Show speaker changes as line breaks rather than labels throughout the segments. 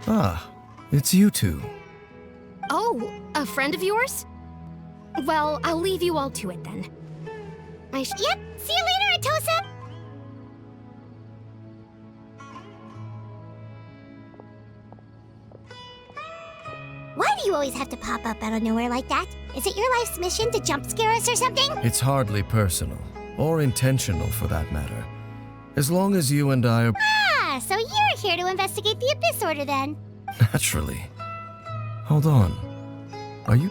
Ah, it's you two.
Oh, a friend of yours? Well, I'll leave you all to it then.
Yep, see you later, Atosa! Why do you always have to pop up out of nowhere like that? Is it your life's mission to jump scare us or something?
It's hardly personal, or intentional for that matter. As long as you and I are...
Ah, so you're here to investigate the Abyss Order then?
Naturally. Hold on. Are you...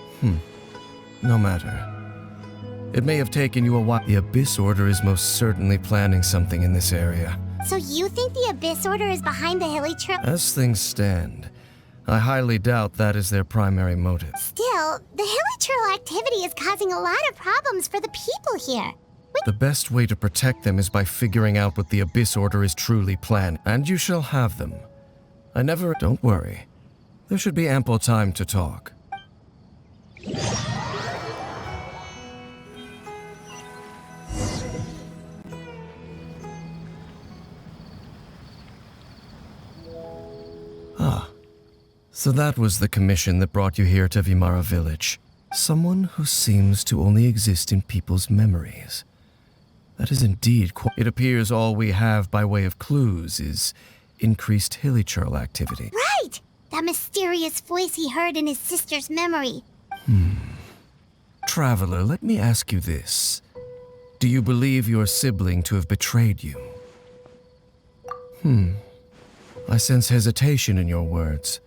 No matter. It may have taken you a while. The Abyss Order is most certainly planning something in this area.
So you think the Abyss Order is behind the Hilly Trail?
As things stand, I highly doubt that is their primary motive.
Still, the Hilly Trail activity is causing a lot of problems for the people here.
The best way to protect them is by figuring out what the Abyss Order is truly planning, and you shall have them. I never... Don't worry. There should be ample time to talk. Ah, so that was the commission that brought you here to Vimara Village. Someone who seems to only exist in people's memories. That is indeed quite... It appears all we have by way of clues is increased hilichurl activity.
Right! That mysterious voice he heard in his sister's memory.
Traveler, let me ask you this. Do you believe your sibling to have betrayed you? I sense hesitation in your words.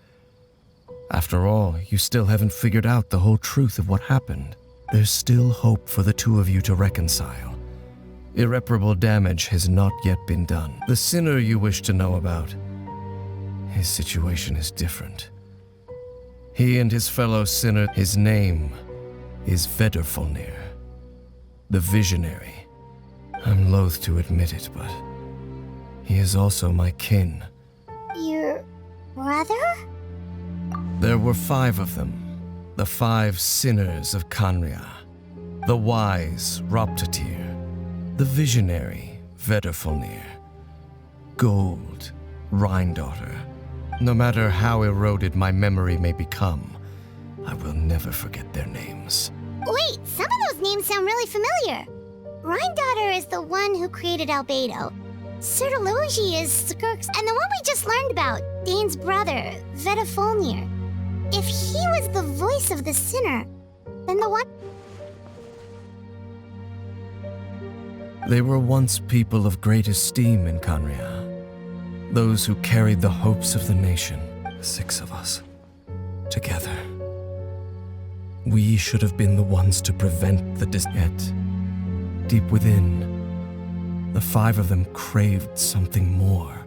After all, you still haven't figured out the whole truth of what happened. There's still hope for the two of you to reconcile. Irreparable damage has not yet been done. The sinner you wish to know about, his situation is different. He and his fellow sinner, his name is Vedrfolnir, the Visionary. I'm loath to admit it, but he is also my kin.
Your brother?
There were 5 of them, the 5 sinners of Kanria. The wise, Roptatir. The visionary, Vedrfolnir. Gold, Rhine-daughter. No matter how eroded my memory may become, I will never forget their names.
Wait, some of those names sound really familiar. Rhine-daughter is the one who created Albedo. Sertologi is Skirk's, and the one we just learned about, Dane's brother, Vedrfolnir. If he was the voice of the sinner, then the one...
They were once people of great esteem in Kanria. Those who carried the hopes of the nation. 6 of us. Together. We should have been the ones to prevent the yet, deep within, the 5 of them craved something more.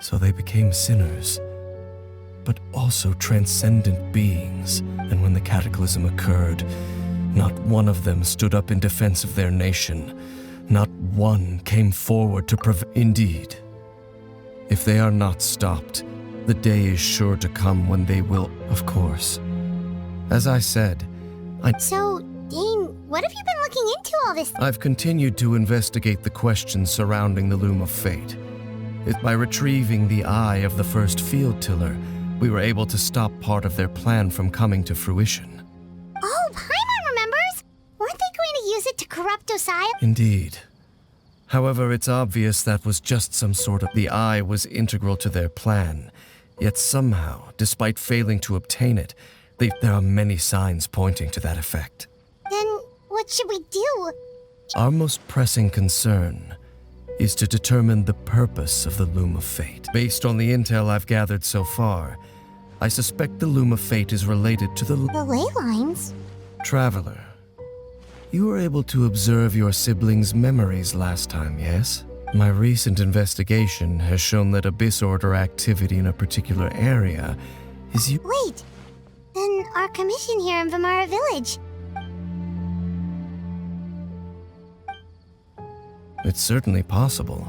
So they became sinners, but also transcendent beings. And when the cataclysm occurred, not one of them stood up in defense of their nation. Not one came forward to prevent. Indeed, if they are not stopped, the day is sure to come when they will, of course. As I said,
So, Dane, what have you been looking into all this?
I've continued to investigate the questions surrounding the Loom of Fate. By retrieving the eye of the first field tiller, we were able to stop part of their plan from coming to fruition.
Oh, Paimon remembers! Weren't they going to use it to corrupt Osiris?
Indeed. However, it's obvious that was just some sort of... The eye was integral to their plan. Yet somehow, despite failing to obtain it, there are many signs pointing to that effect.
Then, what should we do?
Our most pressing concern is to determine the purpose of the Loom of Fate. Based on the intel I've gathered so far, I suspect the Loom of Fate is related to the
ley lines?
Traveler, you were able to observe your siblings' memories last time, yes? My recent investigation has shown that Abyss Order activity in a particular area is
Wait! Then our commission here in Vimara Village.
It's certainly possible.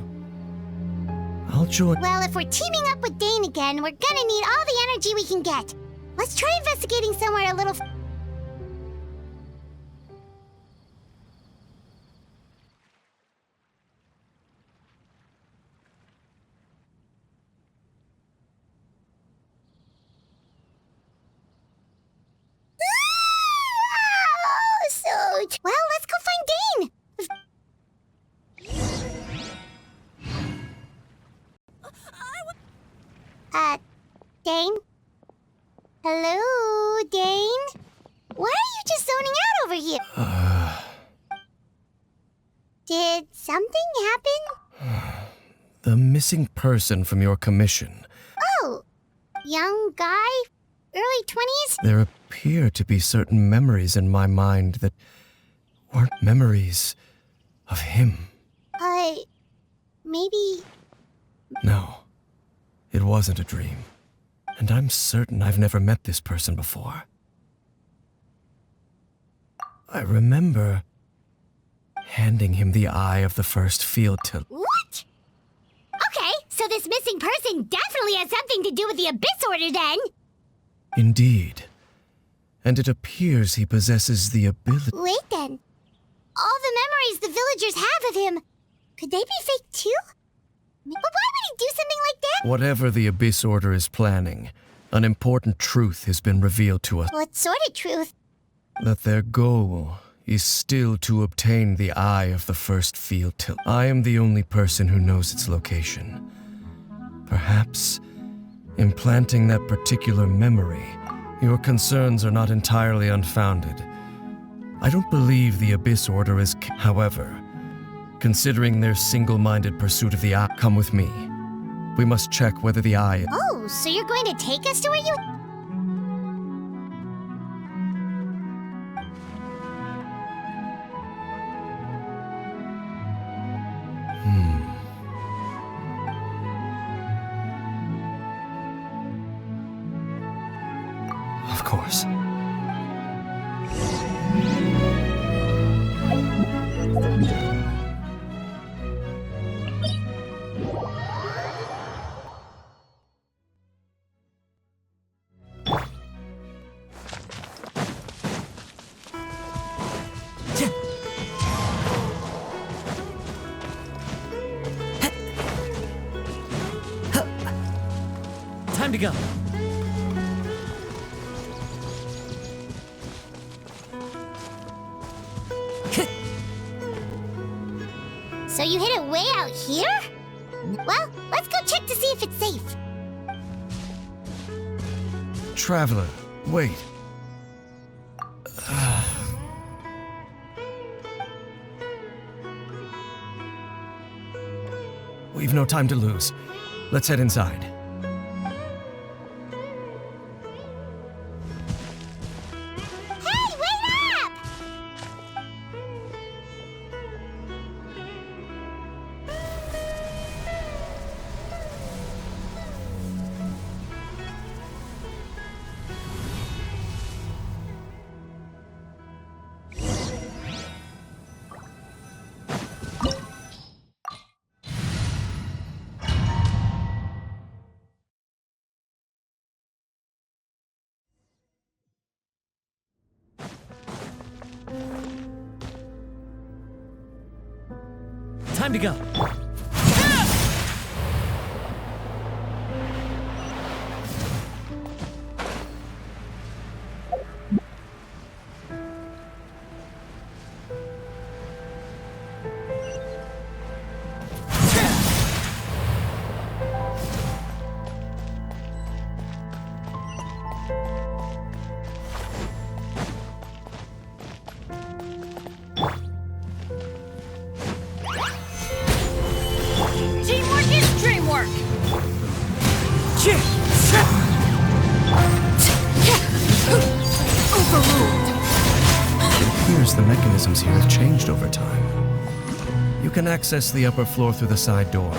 I'll join...
Well, if we're teaming up with Dane again, we're gonna need all the energy we can get. Let's try investigating somewhere a little... Did something happen?
The missing person from your commission.
Oh, young guy? Early 20s?
There appear to be certain memories in my mind that weren't memories of him.
Maybe...
No, it wasn't a dream. And I'm certain I've never met this person before. I remember handing him the eye of the first field till...
What? Okay, so this missing person definitely has something to do with the Abyss Order then!
Indeed. And it appears he possesses the ability...
Wait then. All the memories the villagers have of him, could they be fake too? But why would he do something like that?
Whatever the Abyss Order is planning, an important truth has been revealed to us.
What sort of truth?
That their goal is still to obtain the eye of the first field till. I am the only person who knows its location. Perhaps, implanting that particular memory, your concerns are not entirely unfounded. I don't believe the Abyss Order is... However, considering their single-minded pursuit of the eye, come with me. We must check whether the eye...
Oh, so you're going to take us to where you...
Of course.
Time to go.
So you hid it way out here? Well, let's go check to see if it's safe.
Traveler, wait. We've no time to lose. Let's head inside.
Hey, wait up!
Time to go. Teamwork is dreamwork. Overruled.
It appears the mechanisms here have changed over time. You can access the upper floor through the side door.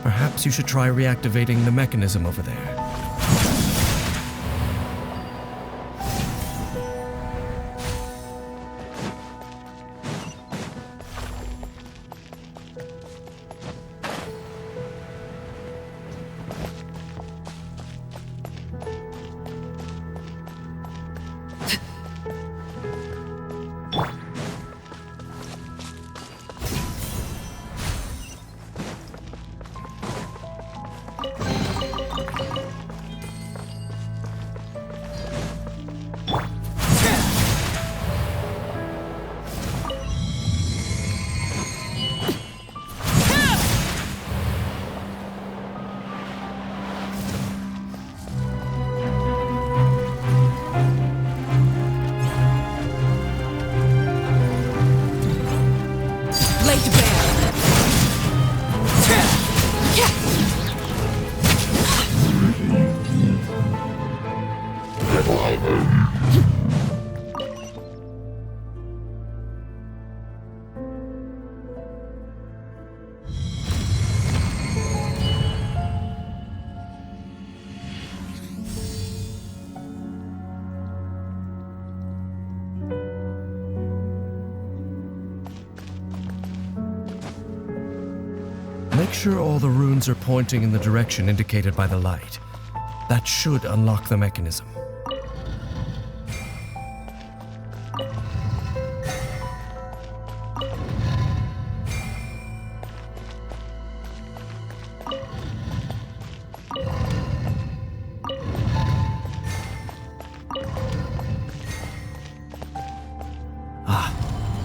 Perhaps you should try reactivating the mechanism over there. Make sure all the runes are pointing in the direction indicated by the light. That should unlock the mechanism.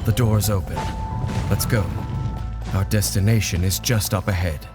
The door's open. Let's go. Our destination is just up ahead.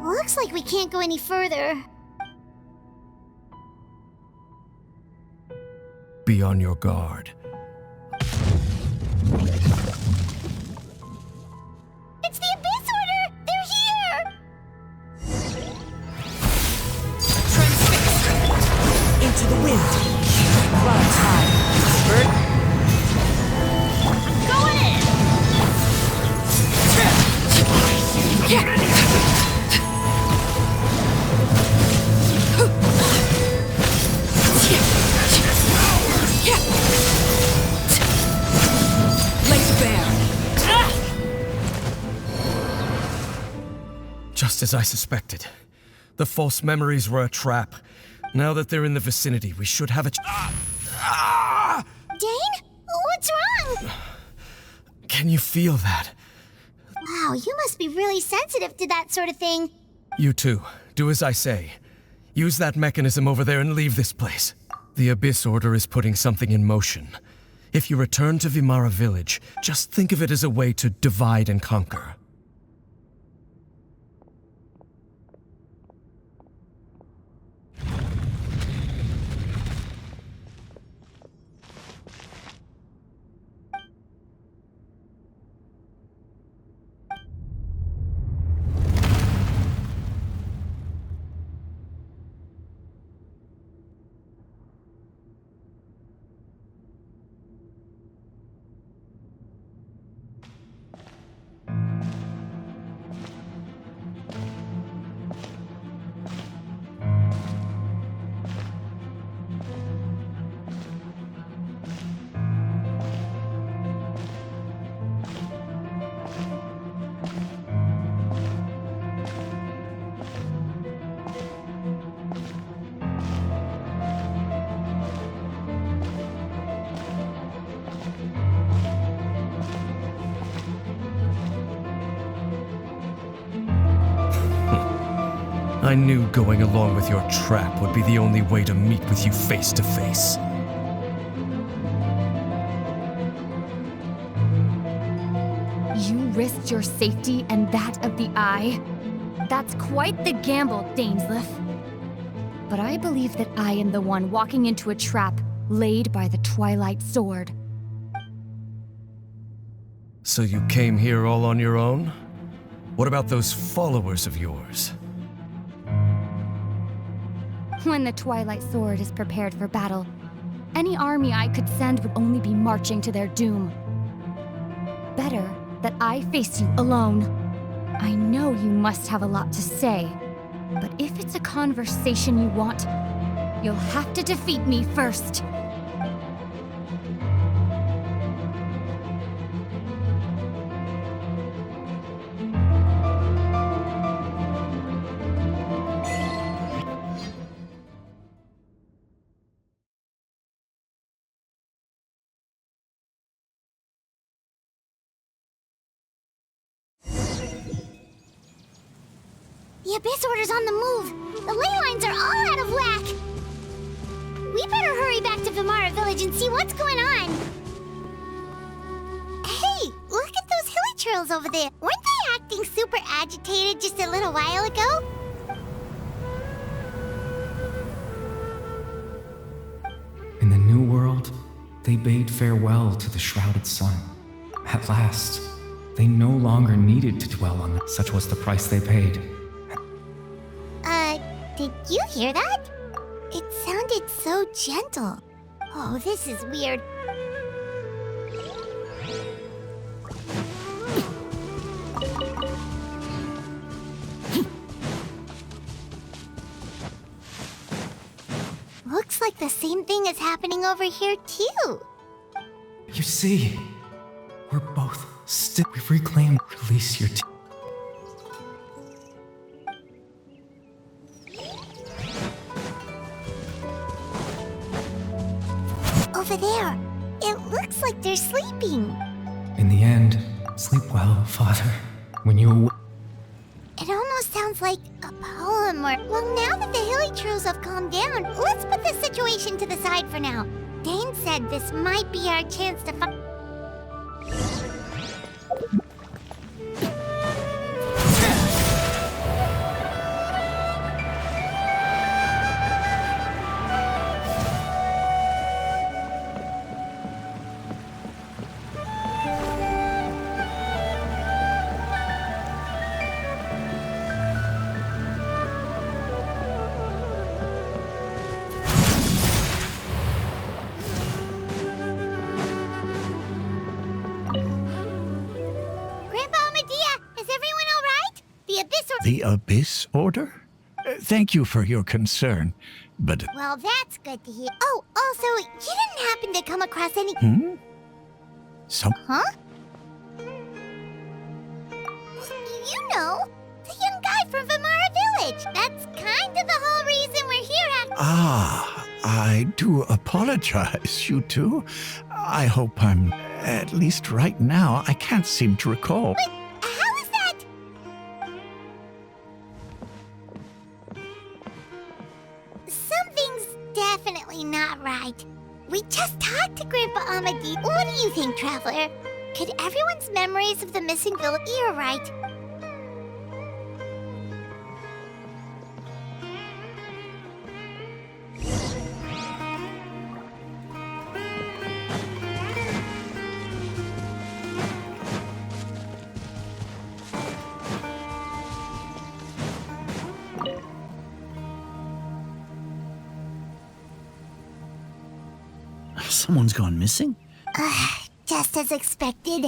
Looks like we can't go any further.
Be on your guard.
It's the Abyss Order! They're here!
Transfix! Into the wind. Clouds high. Bird.
Going in!
Just as I suspected. The false memories were a trap. Now that they're in the vicinity, we should have a
Dane? What's wrong?
Can you feel that?
Wow, you must be really sensitive to that sort of thing.
You too. Do as I say. Use that mechanism over there and leave this place. The Abyss Order is putting something in motion. If you return to Vimara Village, just think of it as a way to divide and conquer. I knew going along with your trap would be the only way to meet with you face to face.
You risked your safety and that of the Eye? That's quite the gamble, Dainsleif. But I believe that I am the one walking into a trap laid by the Twilight Sword.
So you came here all on your own? What about those followers of yours?
When the Twilight Sword is prepared for battle, any army I could send would only be marching to their doom. Better that I face you alone. I know you must have a lot to say, but if it's a conversation you want, you'll have to defeat me first.
The Abyss Order's on the move. The ley lines are all out of whack. We better hurry back to Vimara Village and see what's going on. Hey, look at those hilly girls over there, weren't they acting super agitated just a little while ago?
In the new world, they bade farewell to the shrouded sun. At last, they no longer needed to dwell on it. Such was the price they paid.
Did you hear that? It sounded so gentle. Oh, this is weird. Looks like the same thing is happening over here, too.
You see, we're both still. We've reclaimed. Release your
Over there, it looks like they're sleeping.
In the end, sleep well, Father. When you
It almost sounds like a poem or... Well, now that the Hilly have calmed down, let's put this situation to the side for now. Dane said this might be our chance to find...
The Abyss Order? Thank you for your concern, but...
Well, that's good to hear. Oh, also, you didn't happen to come across any... Huh? You know, the young guy from Vimara Village. That's kind of the whole reason we're here at...
Ah, I do apologize, you two. I hope I'm... At least right now, I can't seem to recall.
But how is that? Something's definitely not right. We just talked to Grandpa Amadi. What do you think, Traveler? Could everyone's memories of the missing village... You're right.
Someone's gone missing?
Just as expected.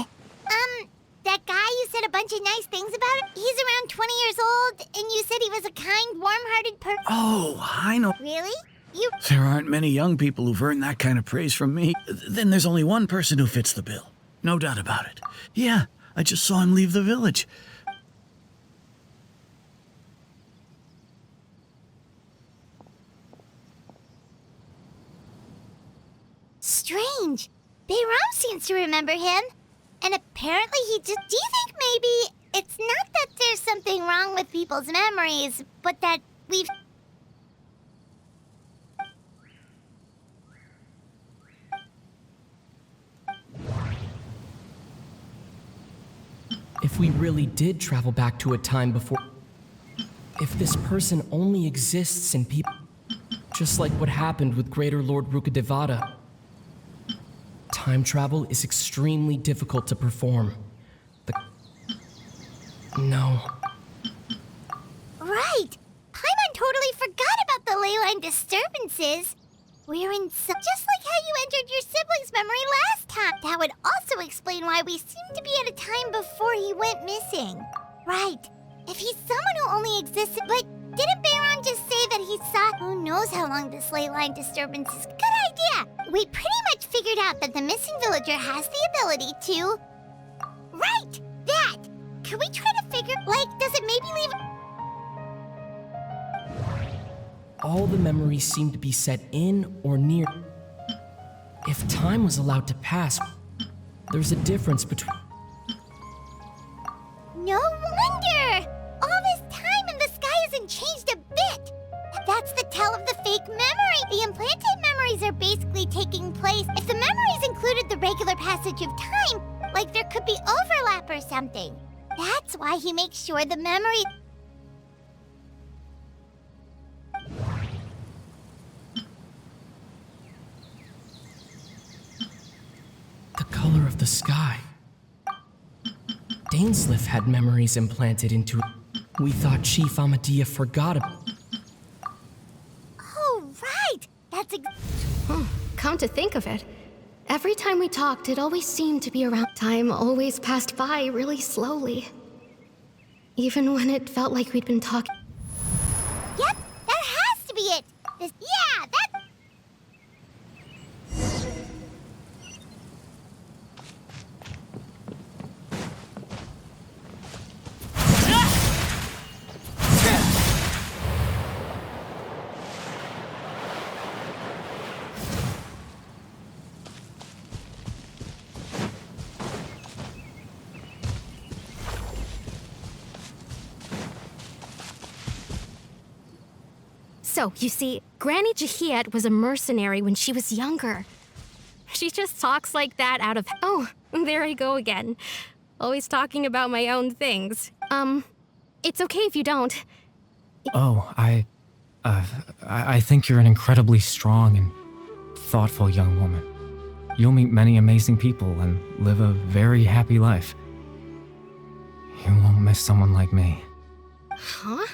That guy you said a bunch of nice things about him? He's around 20 years old, and you said he was a kind, warm-hearted person.
Oh, I know.
Really? You...
There aren't many young people who've earned that kind of praise from me. Then there's only one person who fits the bill. No doubt about it. Yeah, I just saw him leave the village.
Strange. Bayram seems to remember him. And apparently he just... Do you think maybe it's not that there's something wrong with people's memories, but that we've...
If we really did travel back to a time before... If this person only exists in people... Just like what happened with Greater Lord Rukadevada. Time travel is extremely difficult to perform. No.
Right! Paimon totally forgot about the ley line disturbances. We're in just like how you entered your sibling's memory last time. That would also explain why we seem to be at a time before he went missing. Right. If he's someone who only existed... But didn't Bayron just say that he saw... Who knows how long this ley line disturbance is... Good idea! We pretty much figured out that the missing villager has the ability to... Right! That! Can we try to figure... does it maybe leave...
All the memories seem to be set in or near... If time was allowed to pass, there's a difference between...
No wonder! All this time and the sky hasn't changed a bit! That's the tell of the fake memory! The implanted memories are basically taking place. If the memories included the regular passage of time, Like there could be overlap or something. That's why he makes sure the memory...
The color of the sky. Dainsleif had memories implanted into it. We thought Chief Amadea forgot about.
Oh, right! That's
Come to think of it, every time we talked, it always seemed to be around. Time always passed by really slowly. Even when it felt like we'd been talking.
Yep, that has to be it! Yeah, that...
So, you see, Granny Jahiet was a mercenary when she was younger. She just talks like that out of... Oh, there I go again. Always talking about my own things. It's okay if you don't.
Oh, I think you're an incredibly strong and thoughtful young woman. You'll meet many amazing people and live a very happy life. You won't miss someone like me.
Huh?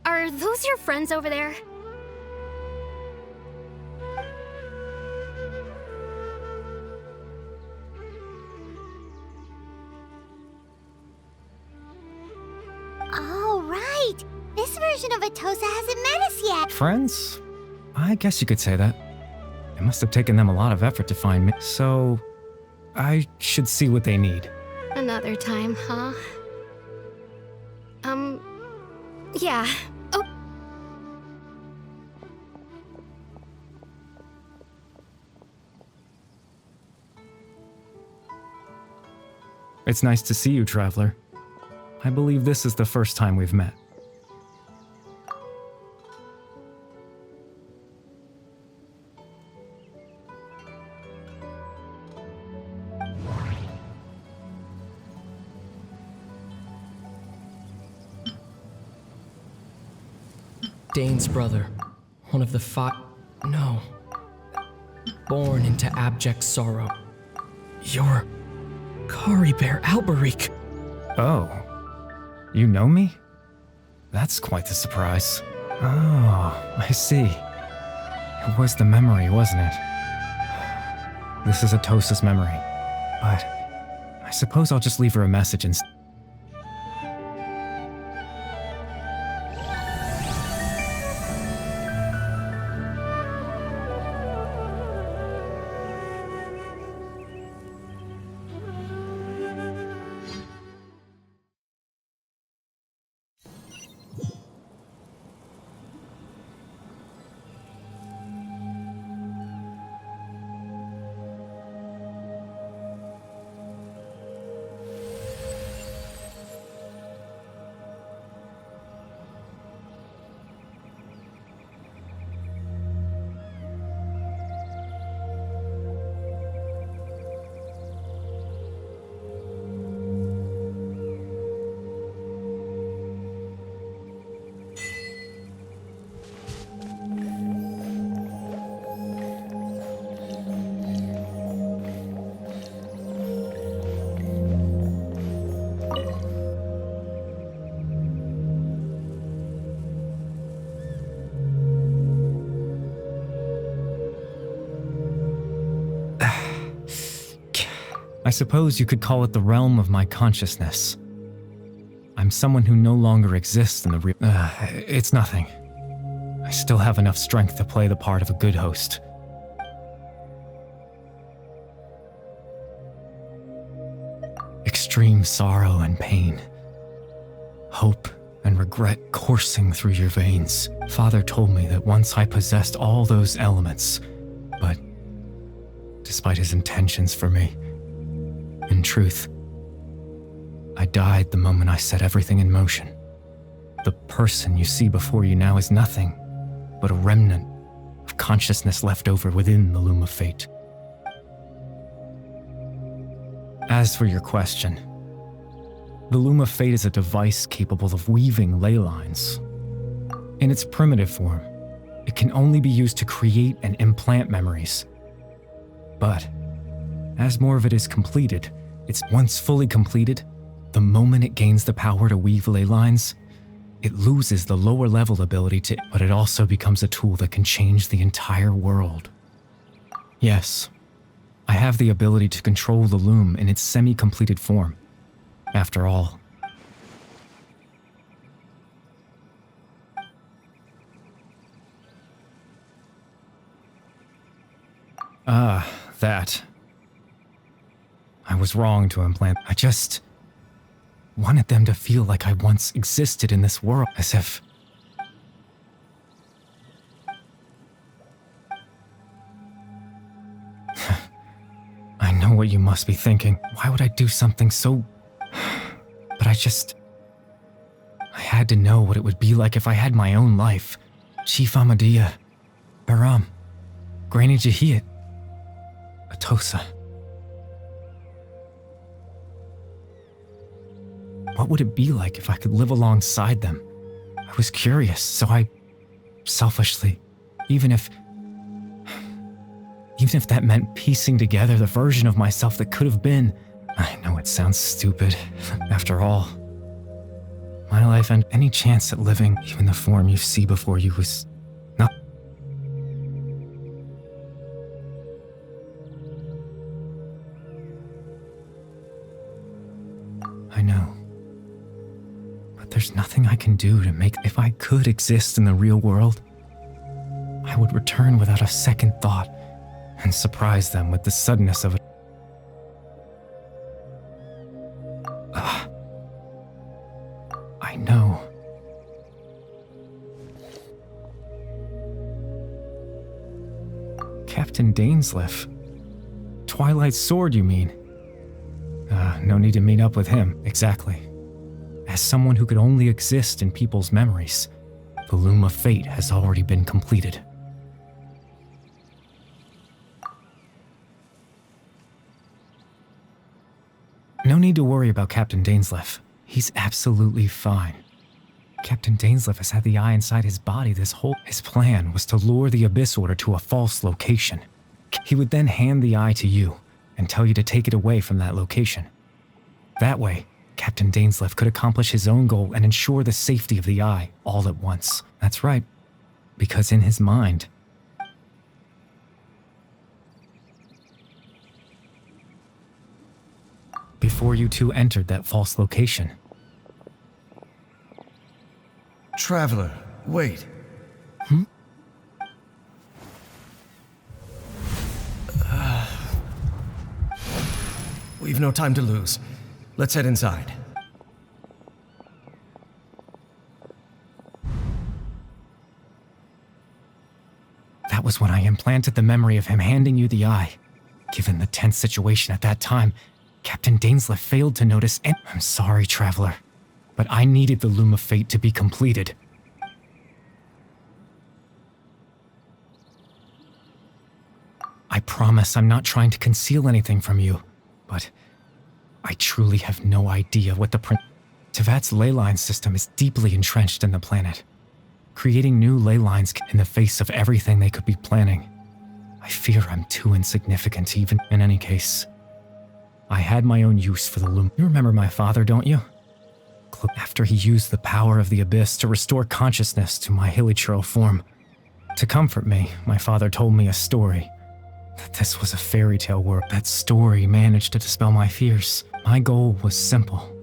Are those your friends over there?
Oh, right! This version of Atosa hasn't met us yet!
Friends? I guess you could say that. It must have taken them a lot of effort to find me, so I should see what they need.
Another time, huh? Yeah. Oh.
It's nice to see you, Traveler. I believe this is the first time we've met.
Dane's brother, one of the No. Born into abject sorrow. You're Kari Bear Alberich.
Oh. You know me? That's quite the surprise. Oh, I see. It was the memory, wasn't it? This is Atosa's memory. But I suppose I'll just leave her a message and... I suppose you could call it the realm of my consciousness. I'm someone who no longer exists in the real... it's nothing. I still have enough strength to play the part of a good host. Extreme sorrow and pain. Hope and regret coursing through your veins. Father told me that once I possessed all those elements, but despite his intentions for me, in truth, I died the moment I set everything in motion. The person you see before you now is nothing but a remnant of consciousness left over within the loom of fate. As for your question, the Loom of Fate is a device capable of weaving ley lines. In its primitive form, it can only be used to create and implant memories. But as more of it is completed, it's once fully completed, the moment it gains the power to weave ley lines, it loses the lower level ability to, but it also becomes a tool that can change the entire world. Yes, I have the ability to control the loom in its semi-completed form. After all, that. I was wrong to implant. I just wanted them to feel like I once existed in this world, as if... I know what you must be thinking. Why would I do something so... But I had to know what it would be like if I had my own life. Chief Amadia, Baram, Granny Jahiyat, Atosa. What would it be like if I could live alongside them? I was curious, so I selfishly, even if that meant piecing together the version of myself that could have been. I know it sounds stupid. After all, my life and any chance at living even the form you see before you was not. I know. But there's nothing I can do to make. If I could exist in the real world, I would return without a second thought and surprise them with the suddenness of it. I know. Captain Dainsleif. Twilight Sword, you mean? No need to meet up with him, exactly. As someone who could only exist in people's memories, the Loom of Fate has already been completed. No need to worry about Captain Dainsleif. He's absolutely fine. Captain Dainsleif has had the eye inside his body His plan was to lure the Abyss Order to a false location. He would then hand the eye to you and tell you to take it away from that location. That way, Captain Dainsleif could accomplish his own goal and ensure the safety of the eye all at once. That's right, because in his mind, before you two entered that false location.
Traveler, wait. We've no time to lose. Let's head inside.
That was when I implanted the memory of him handing you the eye. Given the tense situation at that time, Captain Dainsleif failed to notice and I'm sorry, Traveler, but I needed the Loom of Fate to be completed. I promise I'm not trying to conceal anything from you, but I truly have no idea what Tevat's ley line system is deeply entrenched in the planet, creating new ley lines in the face of everything they could be planning. I fear I'm too insignificant to even. In any case, I had my own use for the loom. You remember my father, don't you? After he used the power of the Abyss to restore consciousness to my hilichurl form. To comfort me, my father told me a story. That this was a fairy tale world. That story managed to dispel my fears. My goal was simple.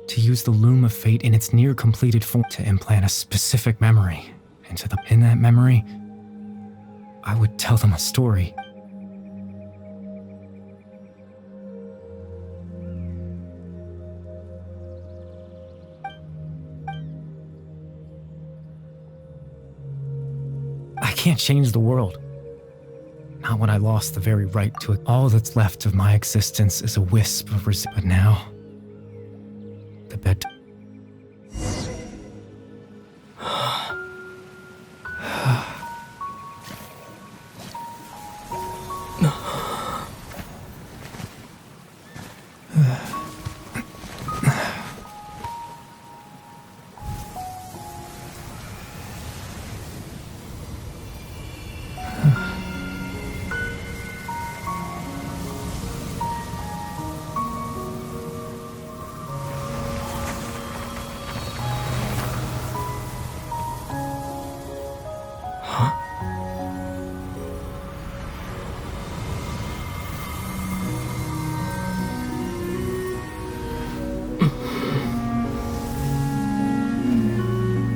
To use the Loom of Fate in its near-completed form to implant a specific memory into them. In that memory, I would tell them a story. I can't change the world. Not when I lost the very right to it. All that's left of my existence is a wisp of resistance. But now, the bed.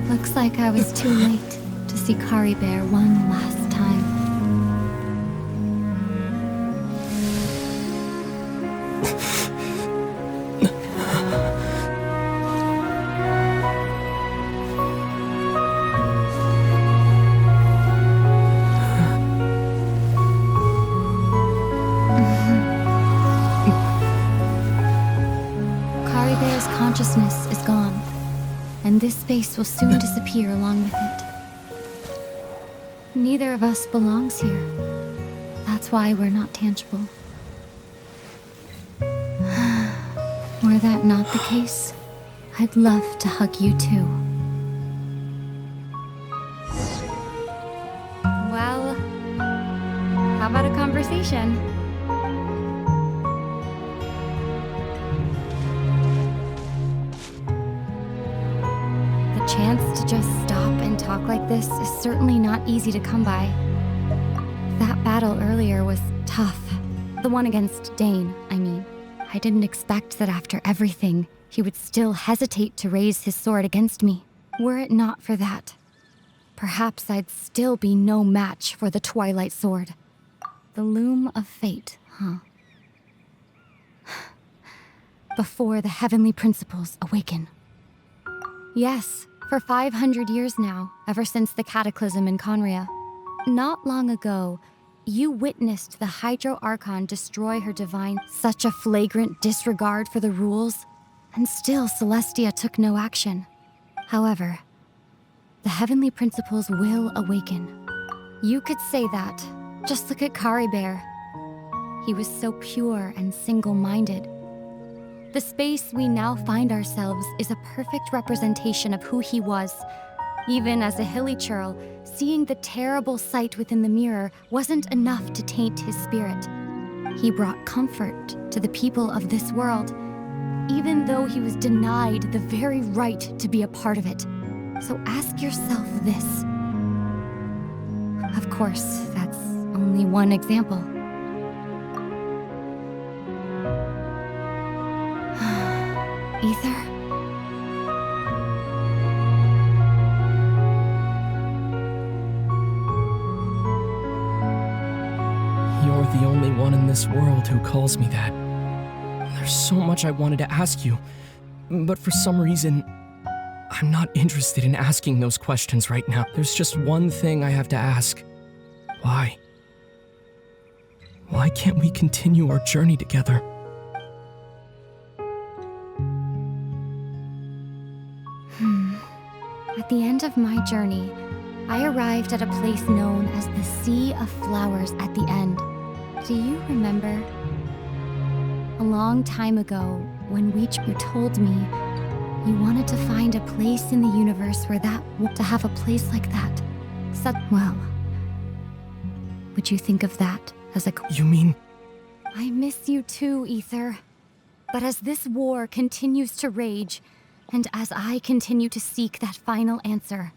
Looks like I was too late to see Kari Bear one last time. Kari Bear's consciousness is gone, and this space will soon disappear along with it. Neither of us belongs here. That's why we're not tangible. Were that not the case, I'd love to hug you too. Well, how about a conversation? The chance to just stop and talk like this is certainly not easy to come by. That battle earlier was tough. The one against Dane, I mean. I didn't expect that after everything, he would still hesitate to raise his sword against me. Were it not for that, perhaps I'd still be no match for the Twilight Sword. The loom of fate, huh? Before the heavenly principles awaken. Yes, for 500 years now, ever since the cataclysm in Conria. Not long ago, you witnessed the Hydro Archon destroy her divine, such a flagrant disregard for the rules, and still Celestia took no action. However, the heavenly principles will awaken. You could say that. Just look at Kari Bear. He was so pure and single-minded. The space we now find ourselves is a perfect representation of who he was. Even as a hilly churl, seeing the terrible sight within the mirror wasn't enough to taint his spirit. He brought comfort to the people of this world, even though he was denied the very right to be a part of it. So ask yourself this. Of course, that's only one example. Ether?
You're the only one in this world who calls me that. There's so much I wanted to ask you, but for some reason, I'm not interested in asking those questions right now. There's just one thing I have to ask. Why? Why can't we continue our journey together?
At the end of my journey, I arrived at a place known as the Sea of Flowers at the end. Do you remember? A long time ago, when Weichu told me you wanted to find a place in the universe where to have a place like that. Well, would you think of that as a...
You mean...
I miss you too, Ether. But as this war continues to rage, and as I continue to seek that final answer,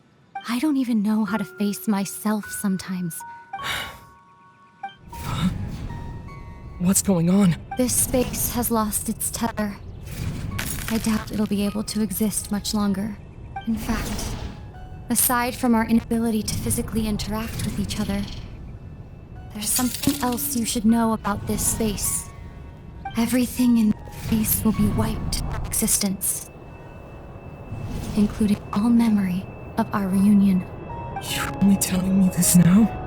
I don't even know how to face myself sometimes.
What's going on?
This space has lost its tether. I doubt it'll be able to exist much longer. In fact, aside from our inability to physically interact with each other, there's something else you should know about this space. Everything in this space will be wiped from existence, including all memory of our reunion.
You're only telling me this now?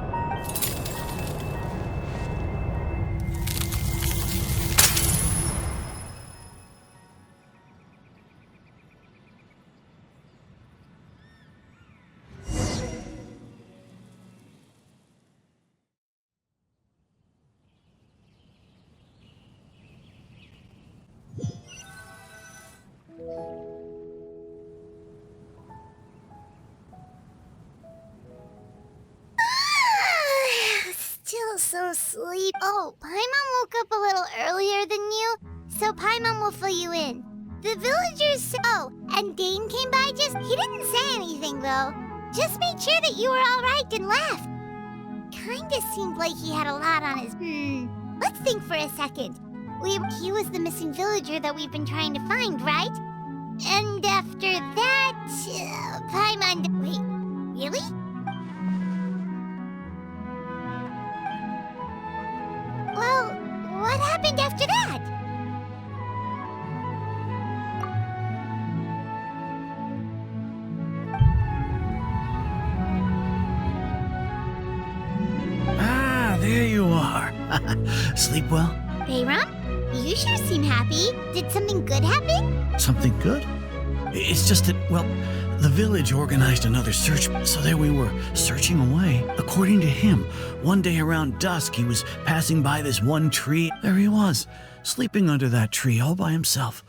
woke up a little earlier than you, so Paimon will fill you in. The villagers Oh, and Dane came by he didn't say anything though. Just made sure that you were alright and left. Kinda seemed like he had a lot on his... Let's think for a second. He was the missing villager that we've been trying to find, right? And after that, Paimon... Wait, really? Well, what happened after that?
Ah, there you are. Sleep well?
Bayram? You sure seem happy. Did something good happen?
Something good? It's just that, well, the village organized another search, so there we were, searching away. According to him, one day around dusk, he was passing by this one tree. There he was, sleeping under that tree all by himself.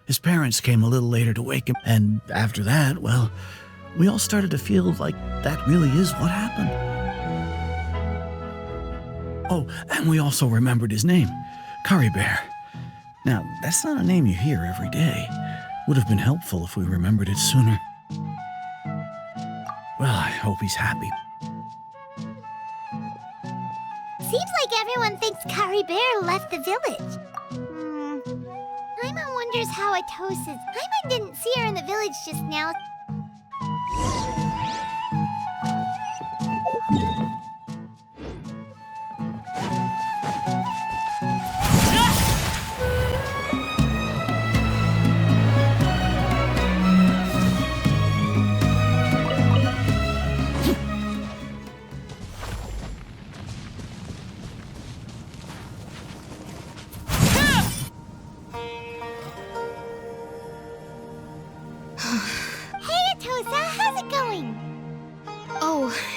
His parents came a little later to wake him, and after that, well, we all started to feel like that really is what happened. Oh, and we also remembered his name, Curry Bear. Now, that's not a name you hear every day. Would have been helpful if we remembered it sooner. Well, I hope he's happy.
Seems like everyone thinks Curry Bear left the village. Paimon wonders how Atos is. Paimon didn't see her in the village just now.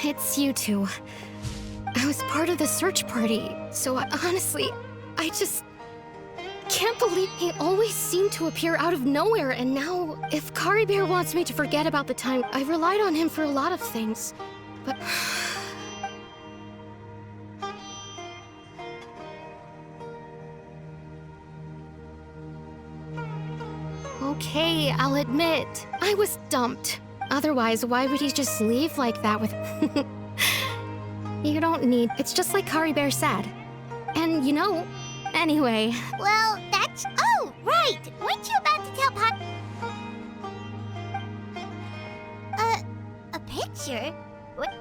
It's you two. I was part of the search party, so honestly, I just can't believe he always seemed to appear out of nowhere, and now, if Curry Bear wants me to forget about the time, I relied on him for a lot of things, but... Okay, I'll admit, I was dumped. Otherwise, why would he just leave like that with... You don't need... It's just like Curry Bear said. And, you know, anyway...
Well, that's... Oh, right! Weren't you about to tell a picture? What?